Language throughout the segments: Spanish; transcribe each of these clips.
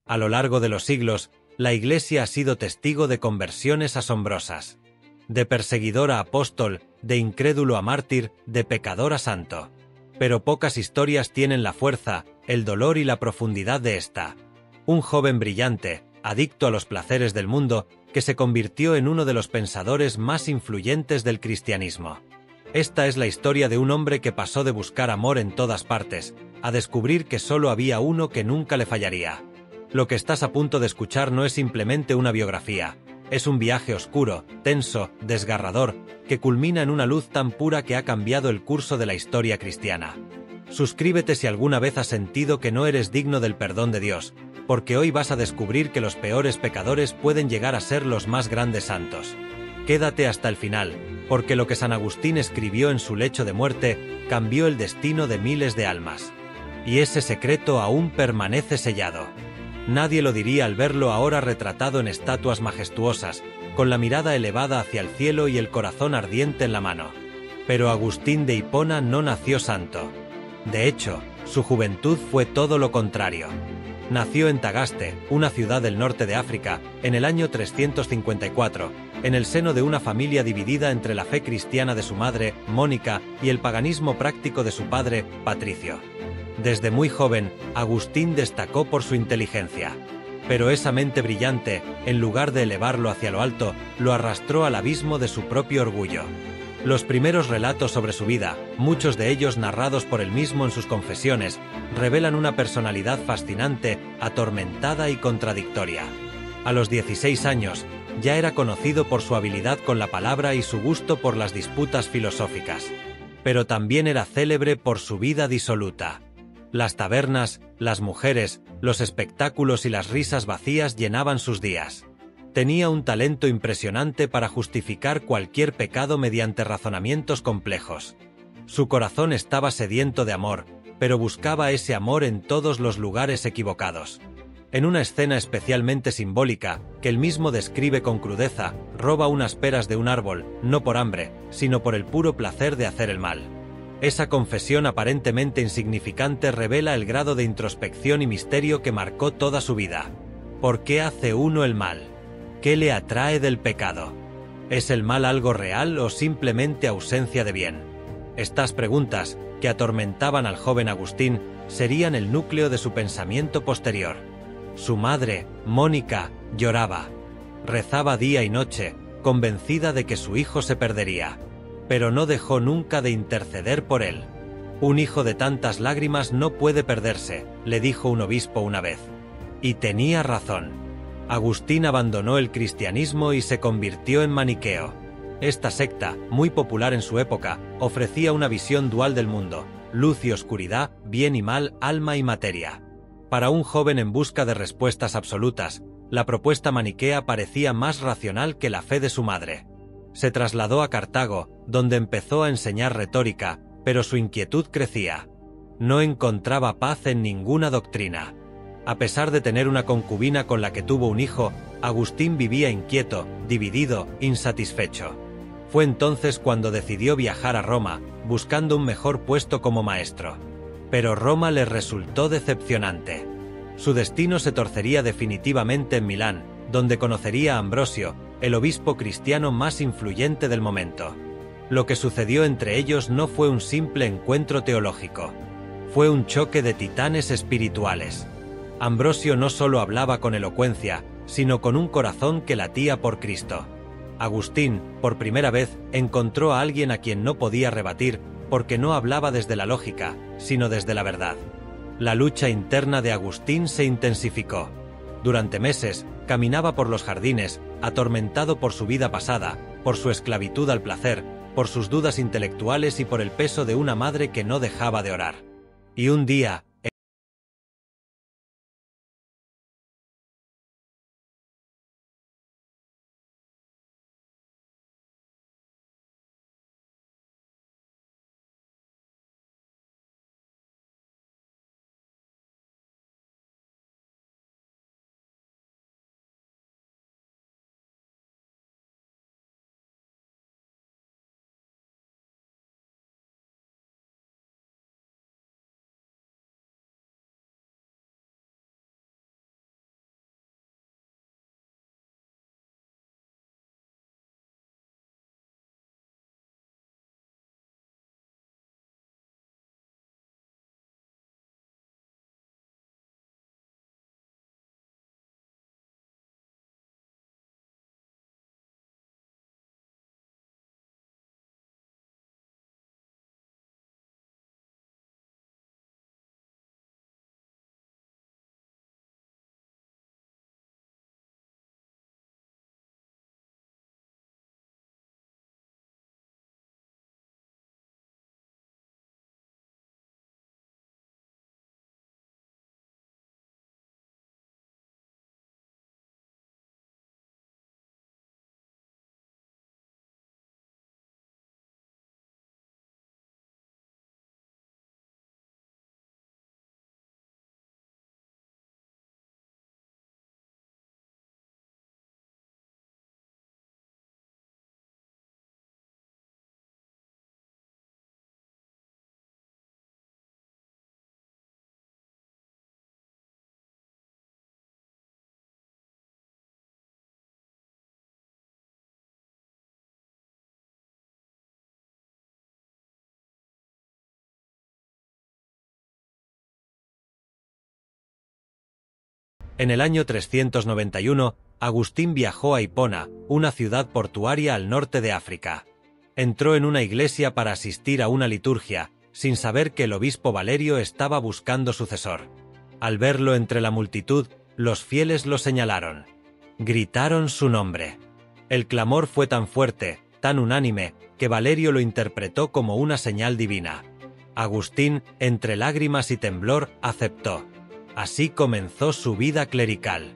A lo largo de los siglos, la Iglesia ha sido testigo de conversiones asombrosas. De perseguidor a apóstol, de incrédulo a mártir, de pecador a santo. Pero pocas historias tienen la fuerza, el dolor y la profundidad de esta. Un joven brillante, adicto a los placeres del mundo, que se convirtió en uno de los pensadores más influyentes del cristianismo. Esta es la historia de un hombre que pasó de buscar amor en todas partes, a descubrir que solo había uno que nunca le fallaría. Lo que estás a punto de escuchar no es simplemente una biografía, es un viaje oscuro, tenso, desgarrador, que culmina en una luz tan pura que ha cambiado el curso de la historia cristiana. Suscríbete si alguna vez has sentido que no eres digno del perdón de Dios, porque hoy vas a descubrir que los peores pecadores pueden llegar a ser los más grandes santos. Quédate hasta el final, porque lo que San Agustín escribió en su lecho de muerte cambió el destino de miles de almas. Y ese secreto aún permanece sellado. Nadie lo diría al verlo ahora retratado en estatuas majestuosas, con la mirada elevada hacia el cielo y el corazón ardiente en la mano. Pero Agustín de Hipona no nació santo. De hecho, su juventud fue todo lo contrario. Nació en Tagaste, una ciudad del norte de África, en el año 354, en el seno de una familia dividida entre la fe cristiana de su madre, Mónica, y el paganismo práctico de su padre, Patricio. Desde muy joven, Agustín destacó por su inteligencia. Pero esa mente brillante, en lugar de elevarlo hacia lo alto, lo arrastró al abismo de su propio orgullo. Los primeros relatos sobre su vida, muchos de ellos narrados por él mismo en sus confesiones, revelan una personalidad fascinante, atormentada y contradictoria. A los 16 años, ya era conocido por su habilidad con la palabra y su gusto por las disputas filosóficas. Pero también era célebre por su vida disoluta. Las tabernas, las mujeres, los espectáculos y las risas vacías llenaban sus días. Tenía un talento impresionante para justificar cualquier pecado mediante razonamientos complejos. Su corazón estaba sediento de amor, pero buscaba ese amor en todos los lugares equivocados. En una escena especialmente simbólica, que él mismo describe con crudeza, roba unas peras de un árbol, no por hambre, sino por el puro placer de hacer el mal. Esa confesión aparentemente insignificante revela el grado de introspección y misterio que marcó toda su vida. ¿Por qué hace uno el mal? ¿Qué le atrae del pecado? ¿Es el mal algo real o simplemente ausencia de bien? Estas preguntas, que atormentaban al joven Agustín, serían el núcleo de su pensamiento posterior. Su madre, Mónica, lloraba. Rezaba día y noche, convencida de que su hijo se perdería. Pero no dejó nunca de interceder por él. Un hijo de tantas lágrimas no puede perderse, le dijo un obispo una vez. Y tenía razón. Agustín abandonó el cristianismo y se convirtió en maniqueo. Esta secta, muy popular en su época, ofrecía una visión dual del mundo, luz y oscuridad, bien y mal, alma y materia. Para un joven en busca de respuestas absolutas, la propuesta maniquea parecía más racional que la fe de su madre. Se trasladó a Cartago, donde empezó a enseñar retórica, pero su inquietud crecía. No encontraba paz en ninguna doctrina. A pesar de tener una concubina con la que tuvo un hijo, Agustín vivía inquieto, dividido, insatisfecho. Fue entonces cuando decidió viajar a Roma, buscando un mejor puesto como maestro. Pero Roma le resultó decepcionante. Su destino se torcería definitivamente en Milán, donde conocería a Ambrosio, el obispo cristiano más influyente del momento. Lo que sucedió entre ellos no fue un simple encuentro teológico. Fue un choque de titanes espirituales. Ambrosio no solo hablaba con elocuencia, sino con un corazón que latía por Cristo. Agustín, por primera vez, encontró a alguien a quien no podía rebatir, porque no hablaba desde la lógica, sino desde la verdad. La lucha interna de Agustín se intensificó. Durante meses, caminaba por los jardines, atormentado por su vida pasada, por su esclavitud al placer, por sus dudas intelectuales y por el peso de una madre que no dejaba de orar. Y un día, En el año 391, Agustín viajó a Hipona, una ciudad portuaria al norte de África. Entró en una iglesia para asistir a una liturgia, sin saber que el obispo Valerio estaba buscando sucesor. Al verlo entre la multitud, los fieles lo señalaron. Gritaron su nombre. El clamor fue tan fuerte, tan unánime, que Valerio lo interpretó como una señal divina. Agustín, entre lágrimas y temblor, aceptó. Así comenzó su vida clerical.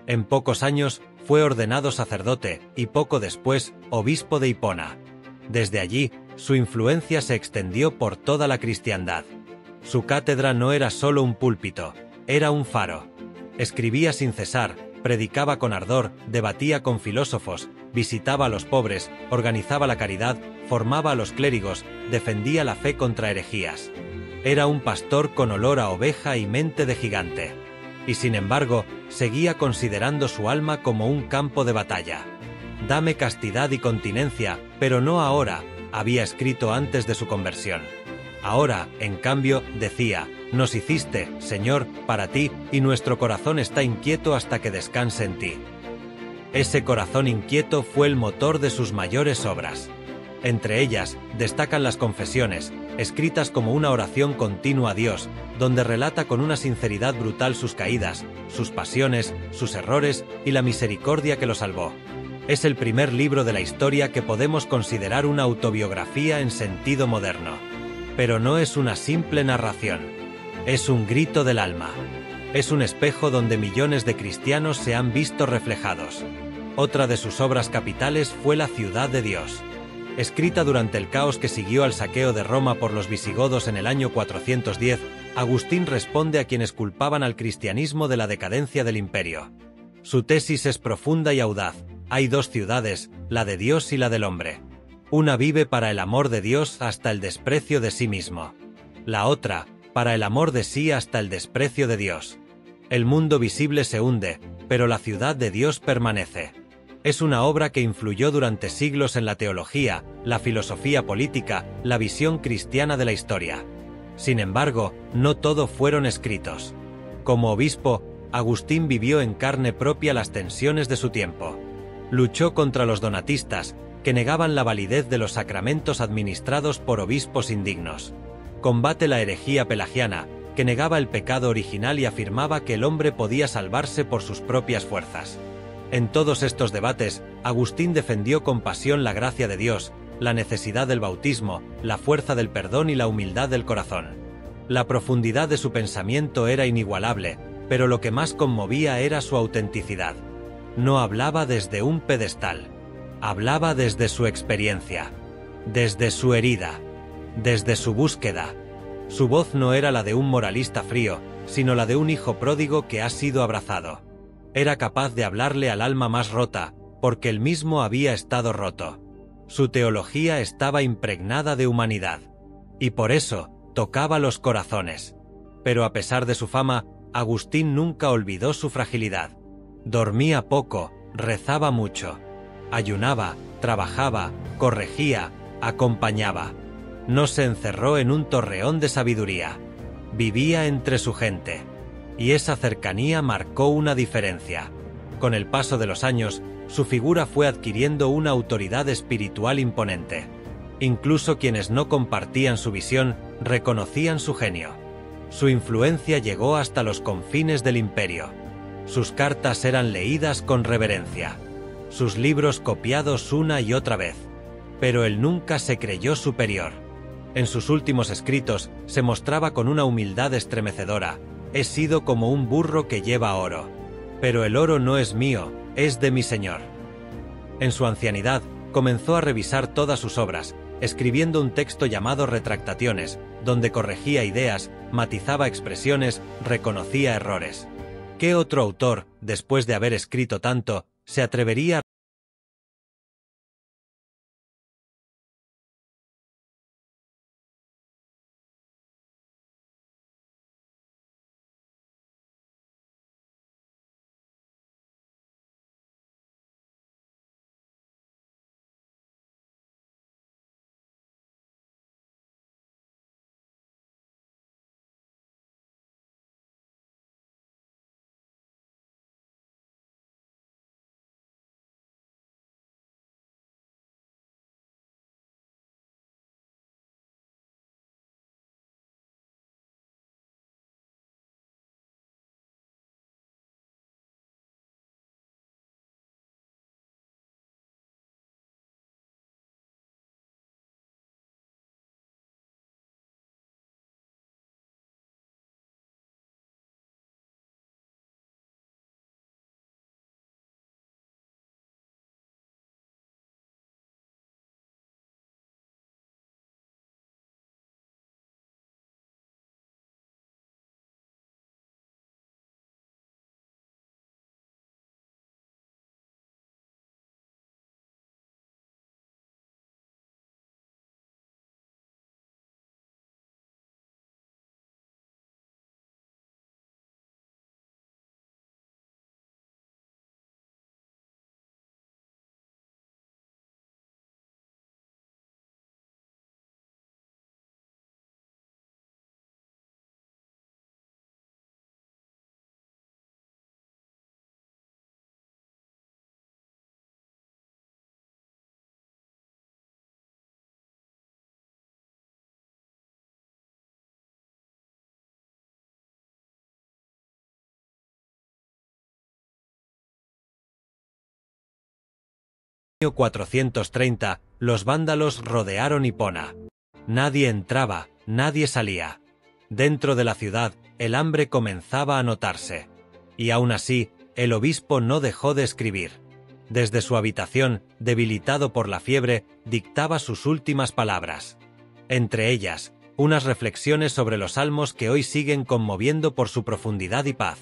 En pocos años fue ordenado sacerdote y poco después obispo de Hipona. Desde allí, su influencia se extendió por toda la cristiandad. Su cátedra no era solo un púlpito, era un faro. Escribía sin cesar, predicaba con ardor, debatía con filósofos, visitaba a los pobres, organizaba la caridad, formaba a los clérigos, defendía la fe contra herejías. Era un pastor con olor a oveja y mente de gigante. Y sin embargo, seguía considerando su alma como un campo de batalla. «Dame castidad y continencia, pero no ahora», había escrito antes de su conversión. Ahora, en cambio, decía, «Nos hiciste, Señor, para ti, y nuestro corazón está inquieto hasta que descanse en ti». Ese corazón inquieto fue el motor de sus mayores obras. Entre ellas, destacan las confesiones, escritas como una oración continua a Dios, donde relata con una sinceridad brutal sus caídas, sus pasiones, sus errores y la misericordia que lo salvó. Es el primer libro de la historia que podemos considerar una autobiografía en sentido moderno. Pero no es una simple narración. Es un grito del alma. Es un espejo donde millones de cristianos se han visto reflejados. Otra de sus obras capitales fue La ciudad de Dios. Escrita durante el caos que siguió al saqueo de Roma por los visigodos en el año 410, Agustín responde a quienes culpaban al cristianismo de la decadencia del imperio. Su tesis es profunda y audaz. Hay dos ciudades, la de Dios y la del hombre. Una vive para el amor de Dios hasta el desprecio de sí mismo. La otra, para el amor de sí hasta el desprecio de Dios. El mundo visible se hunde, pero la ciudad de Dios permanece. Es una obra que influyó durante siglos en la teología, la filosofía política, la visión cristiana de la historia. Sin embargo, no todo fueron escritos. Como obispo, Agustín vivió en carne propia las tensiones de su tiempo. Luchó contra los donatistas, que negaban la validez de los sacramentos administrados por obispos indignos. Combate la herejía pelagiana, que negaba el pecado original y afirmaba que el hombre podía salvarse por sus propias fuerzas. En todos estos debates, Agustín defendió con pasión la gracia de Dios, la necesidad del bautismo, la fuerza del perdón y la humildad del corazón. La profundidad de su pensamiento era inigualable, pero lo que más conmovía era su autenticidad. No hablaba desde un pedestal. Hablaba desde su experiencia, desde su herida, desde su búsqueda. Su voz no era la de un moralista frío, sino la de un hijo pródigo que ha sido abrazado. Era capaz de hablarle al alma más rota, porque él mismo había estado roto. Su teología estaba impregnada de humanidad. Y por eso, tocaba los corazones. Pero a pesar de su fama, Agustín nunca olvidó su fragilidad. Dormía poco, rezaba mucho. Ayunaba, trabajaba, corregía, acompañaba. No se encerró en un torreón de sabiduría. Vivía entre su gente. Y esa cercanía marcó una diferencia. Con el paso de los años, su figura fue adquiriendo una autoridad espiritual imponente. Incluso quienes no compartían su visión reconocían su genio. Su influencia llegó hasta los confines del imperio. Sus cartas eran leídas con reverencia. Sus libros copiados una y otra vez. Pero él nunca se creyó superior. En sus últimos escritos se mostraba con una humildad estremecedora. He sido como un burro que lleva oro. Pero el oro no es mío, es de mi Señor. En su ancianidad, comenzó a revisar todas sus obras, escribiendo un texto llamado Retractaciones, donde corregía ideas, matizaba expresiones, reconocía errores. ¿Qué otro autor, después de haber escrito tanto, se atrevería a año 430, los vándalos rodearon Hipona. Nadie entraba, nadie salía. Dentro de la ciudad, el hambre comenzaba a notarse. Y aún así, el obispo no dejó de escribir. Desde su habitación, debilitado por la fiebre, dictaba sus últimas palabras. Entre ellas, unas reflexiones sobre los salmos que hoy siguen conmoviendo por su profundidad y paz.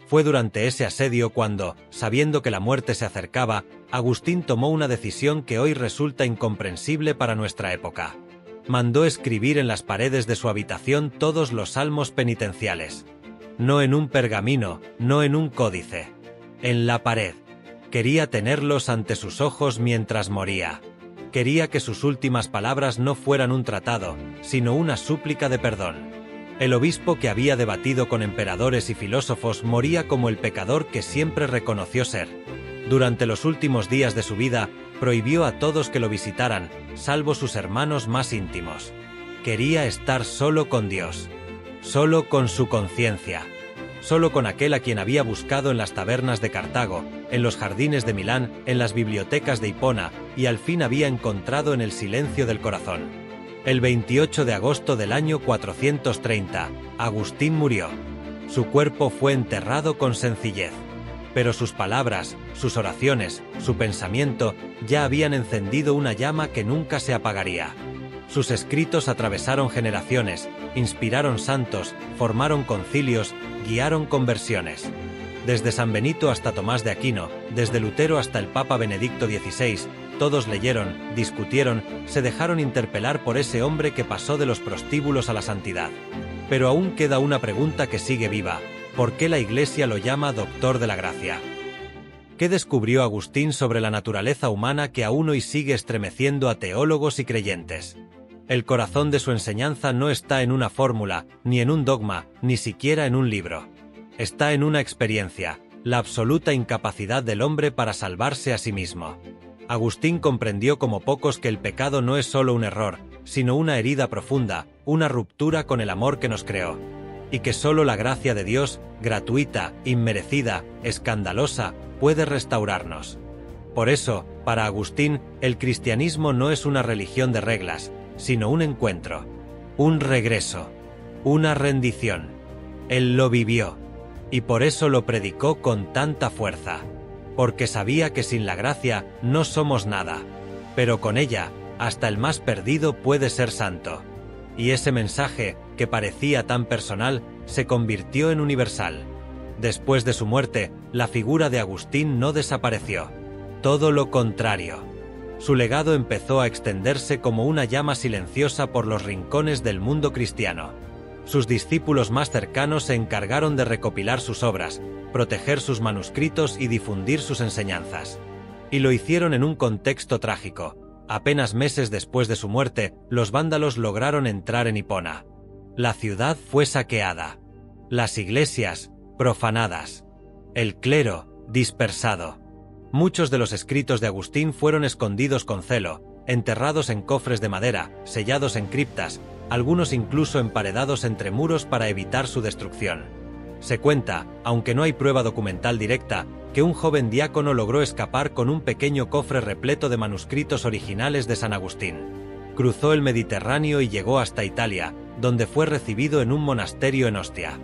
Fue durante ese asedio cuando, sabiendo que la muerte se acercaba, Agustín tomó una decisión que hoy resulta incomprensible para nuestra época. Mandó escribir en las paredes de su habitación todos los salmos penitenciales. No en un pergamino, no en un códice. En la pared. Quería tenerlos ante sus ojos mientras moría. Quería que sus últimas palabras no fueran un tratado, sino una súplica de perdón. El obispo que había debatido con emperadores y filósofos moría como el pecador que siempre reconoció ser. Durante los últimos días de su vida, prohibió a todos que lo visitaran, salvo sus hermanos más íntimos. Quería estar solo con Dios, solo con su conciencia, solo con aquel a quien había buscado en las tabernas de Cartago, en los jardines de Milán, en las bibliotecas de Hipona, y al fin había encontrado en el silencio del corazón. El 28 de agosto del año 430, Agustín murió. Su cuerpo fue enterrado con sencillez. Pero sus palabras, sus oraciones, su pensamiento ya habían encendido una llama que nunca se apagaría. Sus escritos atravesaron generaciones, inspiraron santos, formaron concilios, guiaron conversiones. Desde San Benito hasta Tomás de Aquino, desde Lutero hasta el Papa Benedicto XVI, todos leyeron, discutieron, se dejaron interpelar por ese hombre que pasó de los prostíbulos a la santidad. Pero aún queda una pregunta que sigue viva: ¿por qué la Iglesia lo llama Doctor de la Gracia? ¿Qué descubrió Agustín sobre la naturaleza humana que aún hoy sigue estremeciendo a teólogos y creyentes? El corazón de su enseñanza no está en una fórmula, ni en un dogma, ni siquiera en un libro. Está en una experiencia, la absoluta incapacidad del hombre para salvarse a sí mismo. Agustín comprendió como pocos que el pecado no es solo un error, sino una herida profunda, una ruptura con el amor que nos creó. Y que solo la gracia de Dios, gratuita, inmerecida, escandalosa, puede restaurarnos. Por eso, para Agustín, el cristianismo no es una religión de reglas, sino un encuentro, un regreso, una rendición. Él lo vivió, y por eso lo predicó con tanta fuerza. Porque sabía que sin la gracia no somos nada, pero con ella, hasta el más perdido puede ser santo. Y ese mensaje, que parecía tan personal, se convirtió en universal. Después de su muerte, la figura de Agustín no desapareció. Todo lo contrario. Su legado empezó a extenderse como una llama silenciosa por los rincones del mundo cristiano. Sus discípulos más cercanos se encargaron de recopilar sus obras, proteger sus manuscritos y difundir sus enseñanzas. Y lo hicieron en un contexto trágico. Apenas meses después de su muerte, los vándalos lograron entrar en Hipona. La ciudad fue saqueada. Las iglesias, profanadas. El clero, dispersado. Muchos de los escritos de Agustín fueron escondidos con celo, enterrados en cofres de madera, sellados en criptas, algunos incluso emparedados entre muros para evitar su destrucción. Se cuenta, aunque no hay prueba documental directa, que un joven diácono logró escapar con un pequeño cofre repleto de manuscritos originales de San Agustín. Cruzó el Mediterráneo y llegó hasta Italia, donde fue recibido en un monasterio en Ostia.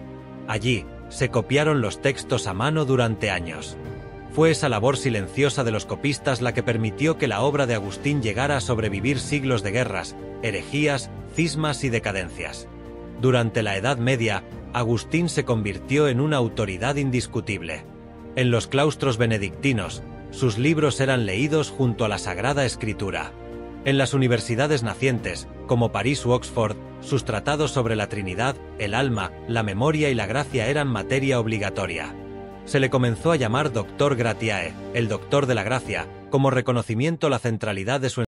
Allí, se copiaron los textos a mano durante años. Fue esa labor silenciosa de los copistas la que permitió que la obra de Agustín llegara a sobrevivir siglos de guerras, herejías, cismas y decadencias. Durante la Edad Media, Agustín se convirtió en una autoridad indiscutible. En los claustros benedictinos, sus libros eran leídos junto a la Sagrada Escritura. En las universidades nacientes, como París u Oxford, sus tratados sobre la Trinidad, el alma, la memoria y la gracia eran materia obligatoria. Se le comenzó a llamar Doctor Gratiae, el Doctor de la Gracia, como reconocimiento a la centralidad de su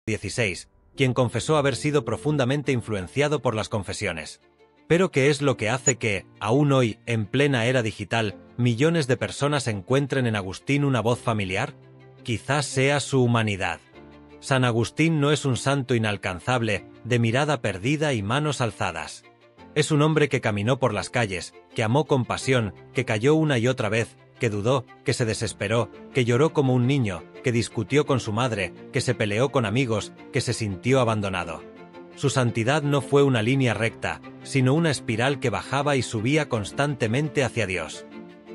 XVI, quien confesó haber sido profundamente influenciado por las confesiones. Pero ¿qué es lo que hace que, aún hoy, en plena era digital, millones de personas encuentren en Agustín una voz familiar? Quizás sea su humanidad. San Agustín no es un santo inalcanzable, de mirada perdida y manos alzadas. Es un hombre que caminó por las calles, que amó con pasión, que cayó una y otra vez, que dudó, que se desesperó, que lloró como un niño, que discutió con su madre, que se peleó con amigos, que se sintió abandonado. Su santidad no fue una línea recta, sino una espiral que bajaba y subía constantemente hacia Dios.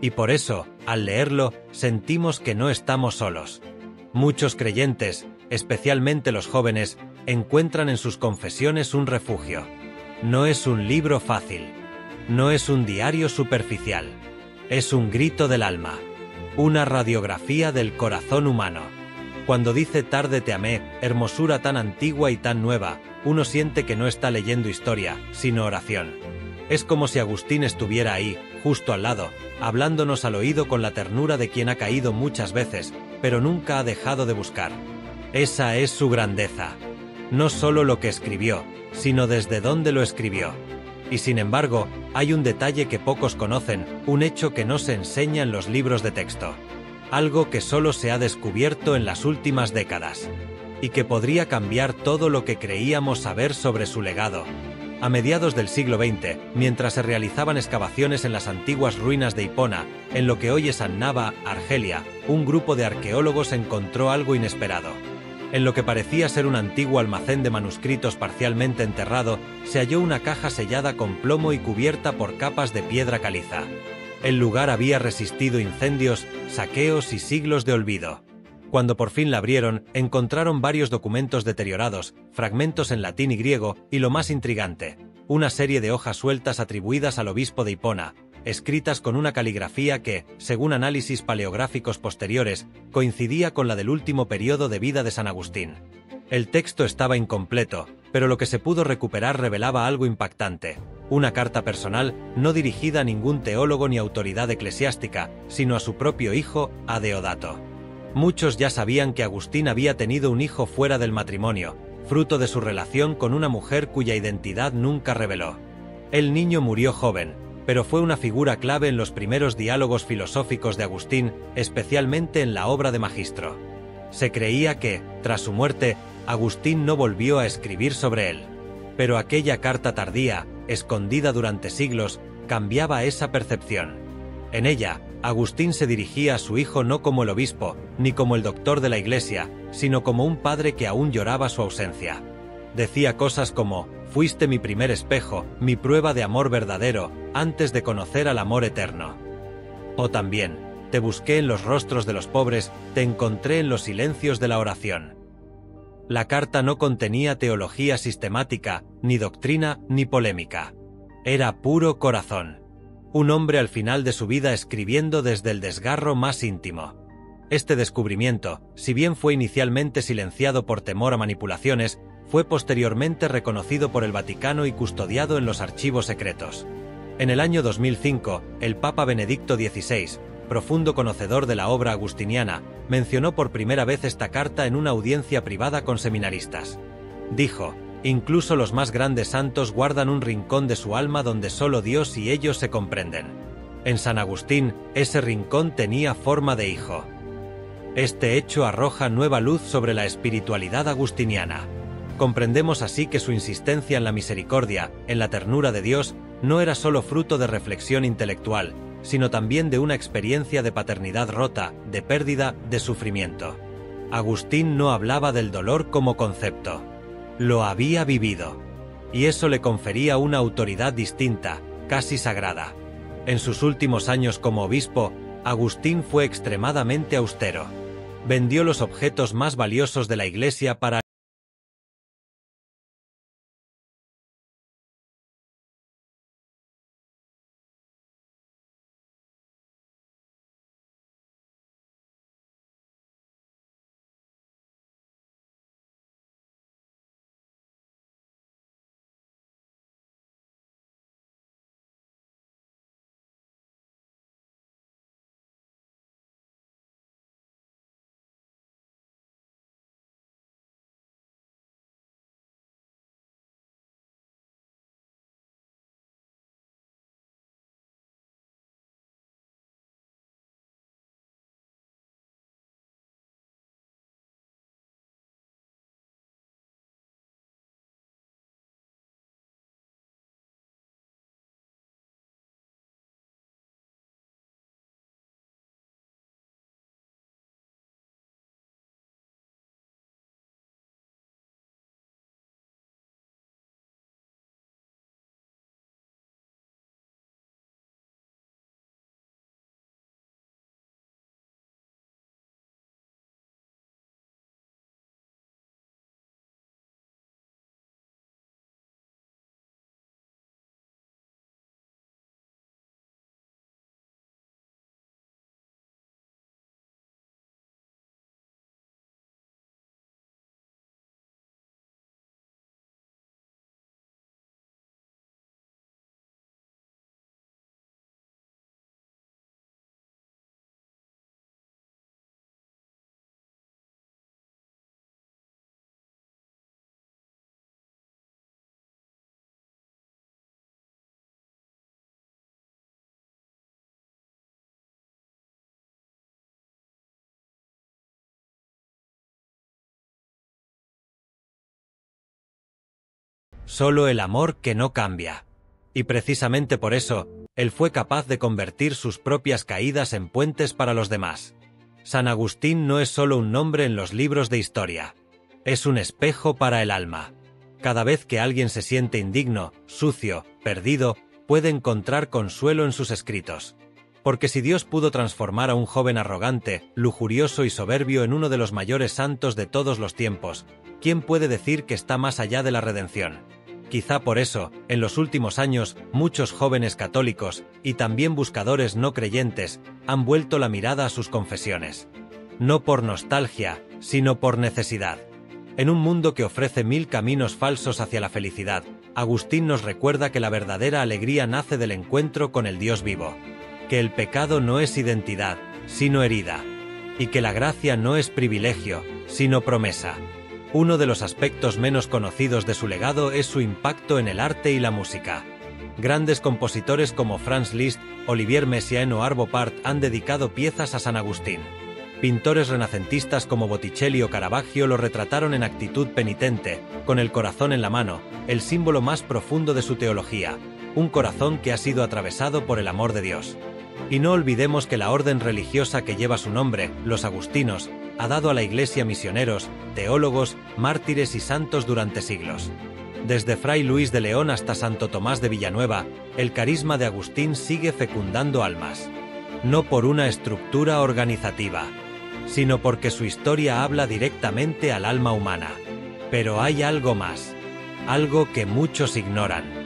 Y por eso, al leerlo, sentimos que no estamos solos. Muchos creyentes, especialmente los jóvenes, encuentran en sus confesiones un refugio. No es un libro fácil. No es un diario superficial. Es un grito del alma. Una radiografía del corazón humano. Cuando dice tarde te amé, hermosura tan antigua y tan nueva, uno siente que no está leyendo historia, sino oración. Es como si Agustín estuviera ahí, justo al lado, hablándonos al oído con la ternura de quien ha caído muchas veces, pero nunca ha dejado de buscar. Esa es su grandeza. No solo lo que escribió, sino desde dónde lo escribió. Y sin embargo, hay un detalle que pocos conocen, un hecho que no se enseña en los libros de texto. Algo que solo se ha descubierto en las últimas décadas. Y que podría cambiar todo lo que creíamos saber sobre su legado. A mediados del siglo XX, mientras se realizaban excavaciones en las antiguas ruinas de Hipona, en lo que hoy es Annaba, Argelia, un grupo de arqueólogos encontró algo inesperado. En lo que parecía ser un antiguo almacén de manuscritos parcialmente enterrado, se halló una caja sellada con plomo y cubierta por capas de piedra caliza. El lugar había resistido incendios, saqueos y siglos de olvido. Cuando por fin la abrieron, encontraron varios documentos deteriorados, fragmentos en latín y griego, y lo más intrigante, una serie de hojas sueltas atribuidas al obispo de Hipona, escritas con una caligrafía que, según análisis paleográficos posteriores, coincidía con la del último periodo de vida de San Agustín. El texto estaba incompleto, pero lo que se pudo recuperar revelaba algo impactante, una carta personal no dirigida a ningún teólogo ni autoridad eclesiástica, sino a su propio hijo, a Deodato. Muchos ya sabían que Agustín había tenido un hijo fuera del matrimonio, fruto de su relación con una mujer cuya identidad nunca reveló. El niño murió joven, pero fue una figura clave en los primeros diálogos filosóficos de Agustín, especialmente en la obra de Magistro. Se creía que, tras su muerte, Agustín no volvió a escribir sobre él. Pero aquella carta tardía, escondida durante siglos, cambiaba esa percepción. En ella, Agustín se dirigía a su hijo no como el obispo, ni como el doctor de la Iglesia, sino como un padre que aún lloraba su ausencia. Decía cosas como, fuiste mi primer espejo, mi prueba de amor verdadero, antes de conocer al amor eterno. O también, te busqué en los rostros de los pobres, te encontré en los silencios de la oración. La carta no contenía teología sistemática, ni doctrina, ni polémica. Era puro corazón. Un hombre al final de su vida escribiendo desde el desgarro más íntimo. Este descubrimiento, si bien fue inicialmente silenciado por temor a manipulaciones, fue posteriormente reconocido por el Vaticano y custodiado en los archivos secretos. En el año 2005, el Papa Benedicto XVI, profundo conocedor de la obra agustiniana, mencionó por primera vez esta carta en una audiencia privada con seminaristas. Dijo, incluso los más grandes santos guardan un rincón de su alma donde solo Dios y ellos se comprenden. En San Agustín, ese rincón tenía forma de hijo. Este hecho arroja nueva luz sobre la espiritualidad agustiniana. Comprendemos así que su insistencia en la misericordia, en la ternura de Dios, no era solo fruto de reflexión intelectual, sino también de una experiencia de paternidad rota, de pérdida, de sufrimiento. Agustín no hablaba del dolor como concepto. Lo había vivido. Y eso le confería una autoridad distinta, casi sagrada. En sus últimos años como obispo, Agustín fue extremadamente austero. Vendió los objetos más valiosos de la Iglesia para solo el amor que no cambia. Y precisamente por eso, él fue capaz de convertir sus propias caídas en puentes para los demás. San Agustín no es solo un nombre en los libros de historia. Es un espejo para el alma. Cada vez que alguien se siente indigno, sucio, perdido, puede encontrar consuelo en sus escritos. Porque si Dios pudo transformar a un joven arrogante, lujurioso y soberbio en uno de los mayores santos de todos los tiempos, ¿quién puede decir que está más allá de la redención? Quizá por eso, en los últimos años, muchos jóvenes católicos, y también buscadores no creyentes, han vuelto la mirada a sus confesiones. No por nostalgia, sino por necesidad. En un mundo que ofrece 1000 caminos falsos hacia la felicidad, Agustín nos recuerda que la verdadera alegría nace del encuentro con el Dios vivo. Que el pecado no es identidad, sino herida. Y que la gracia no es privilegio, sino promesa. Uno de los aspectos menos conocidos de su legado es su impacto en el arte y la música. Grandes compositores como Franz Liszt, Olivier Messiaen o Arvo Pärt han dedicado piezas a San Agustín. Pintores renacentistas como Botticelli o Caravaggio lo retrataron en actitud penitente, con el corazón en la mano, el símbolo más profundo de su teología, un corazón que ha sido atravesado por el amor de Dios. Y no olvidemos que la orden religiosa que lleva su nombre, los agustinos, ha dado a la Iglesia misioneros, teólogos, mártires y santos durante siglos. Desde Fray Luis de León hasta Santo Tomás de Villanueva, el carisma de Agustín sigue fecundando almas. No por una estructura organizativa, sino porque su historia habla directamente al alma humana. Pero hay algo más, algo que muchos ignoran.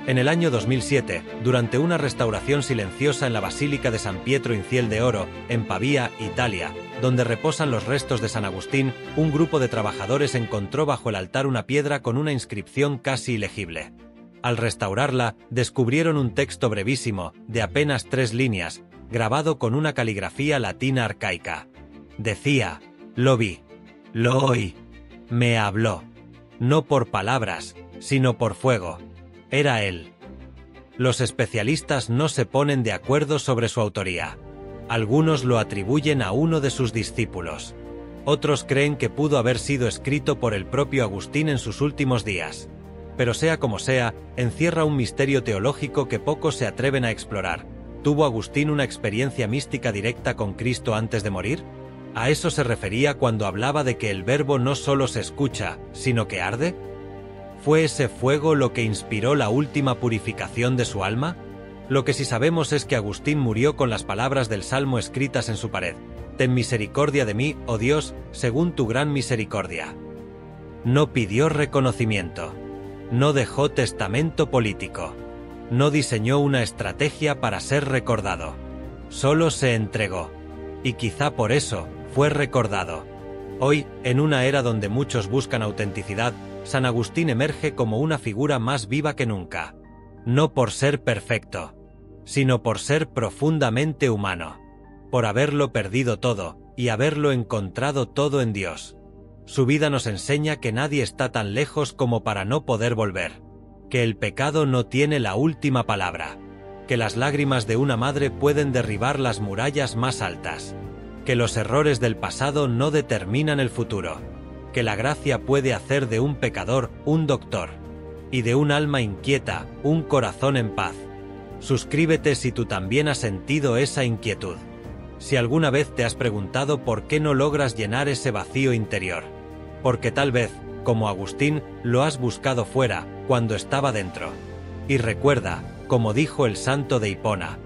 En el año 2007, durante una restauración silenciosa en la Basílica de San Pietro in Ciel de Oro, en Pavía, Italia, donde reposan los restos de San Agustín, un grupo de trabajadores encontró bajo el altar una piedra con una inscripción casi ilegible. Al restaurarla, descubrieron un texto brevísimo, de apenas 3 líneas, grabado con una caligrafía latina arcaica. Decía: lo vi, lo oí, me habló. No por palabras, sino por fuego. Era él. Los especialistas no se ponen de acuerdo sobre su autoría. Algunos lo atribuyen a uno de sus discípulos. Otros creen que pudo haber sido escrito por el propio Agustín en sus últimos días. Pero sea como sea, encierra un misterio teológico que pocos se atreven a explorar. ¿Tuvo Agustín una experiencia mística directa con Cristo antes de morir? ¿A eso se refería cuando hablaba de que el verbo no solo se escucha, sino que arde? ¿Fue ese fuego lo que inspiró la última purificación de su alma? Lo que sí sabemos es que Agustín murió con las palabras del Salmo escritas en su pared: «Ten misericordia de mí, oh Dios, según tu gran misericordia». No pidió reconocimiento. No dejó testamento político. No diseñó una estrategia para ser recordado. Solo se entregó. Y quizá por eso fue recordado. Hoy, en una era donde muchos buscan autenticidad, San Agustín emerge como una figura más viva que nunca. No por ser perfecto, sino por ser profundamente humano. Por haberlo perdido todo, y haberlo encontrado todo en Dios. Su vida nos enseña que nadie está tan lejos como para no poder volver. Que el pecado no tiene la última palabra. Que las lágrimas de una madre pueden derribar las murallas más altas. Que los errores del pasado no determinan el futuro. Que la gracia puede hacer de un pecador un doctor. Y de un alma inquieta, un corazón en paz. Suscríbete si tú también has sentido esa inquietud. Si alguna vez te has preguntado por qué no logras llenar ese vacío interior. Porque tal vez, como Agustín, lo has buscado fuera, cuando estaba dentro. Y recuerda, como dijo el santo de Hipona: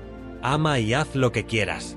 ama y haz lo que quieras,